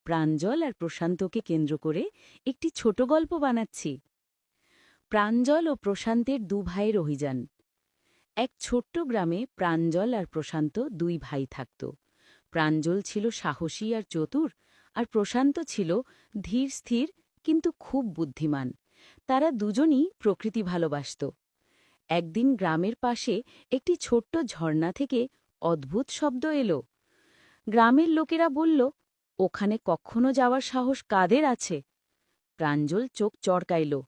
প্রাঞ্জল আর প্রশান্তকে কেন্দ্র করে একটি ছোট গল্প বানাচ্ছি। প্রাঞ্জল ও প্রশান্তের দু ভাইয়ের অভিযান। এক ছোট্ট গ্রামে প্রাঞ্জল আর প্রশান্ত দুই ভাই থাকত। প্রাঞ্জল ছিল সাহসী আর চতুর, আর প্রশান্ত ছিল ধীর স্থির কিন্তু খুব বুদ্ধিমান। তারা দুজনই প্রকৃতি ভালোবাসত। একদিন গ্রামের পাশে একটি ছোট্ট ঝর্ণা থেকে অদ্ভুত শব্দ এলো। গ্রামের লোকেরা বলল, ওখানে কখনো যাওয়ার সাহস কাদের আছে? প্রাঞ্জল চোখ চড়কাইল,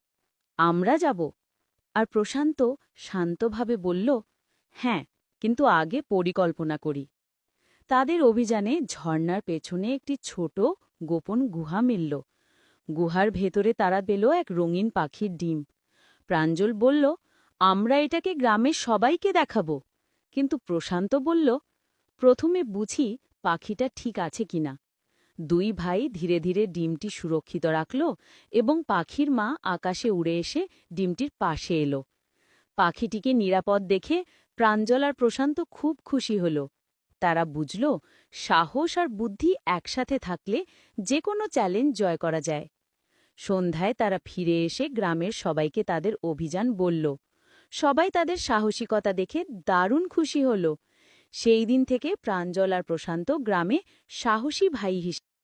আমরা যাব। আর প্রশান্ত শান্তভাবে বলল, হ্যাঁ, কিন্তু আগে পরিকল্পনা করি। তাদের অভিযানে ঝর্ণার পেছনে একটি ছোট গোপন গুহা মিলল। গুহার ভেতরে তারা পেল এক রঙিন পাখির ডিম। প্রাঞ্জল বলল, আমরা এটাকে গ্রামের সবাইকে দেখাবো। কিন্তু প্রশান্ত বলল, প্রথমে বুঝি পাখিটা ঠিক আছে কিনা। দুই ভাই ধীরে ধীরে ডিমটি সুরক্ষিত রাখল এবং পাখির মা আকাশে উড়ে এসে ডিমটির পাশে এলো। পাখিটিকে নিরাপদ দেখে প্রাঞ্জল আর প্রশান্ত খুব খুশি হল। তারা বুঝল, সাহস আর বুদ্ধি একসাথে থাকলে যে কোনো চ্যালেঞ্জ জয় করা যায়। সন্ধ্যায় তারা ফিরে এসে গ্রামের সবাইকে তাদের অভিযান বলল। সবাই তাদের সাহসিকতা দেখে দারুণ খুশি হল। সেই দিন থেকে প্রাঞ্জল আর প্রশান্ত গ্রামে সাহসী ভাই হিসেবে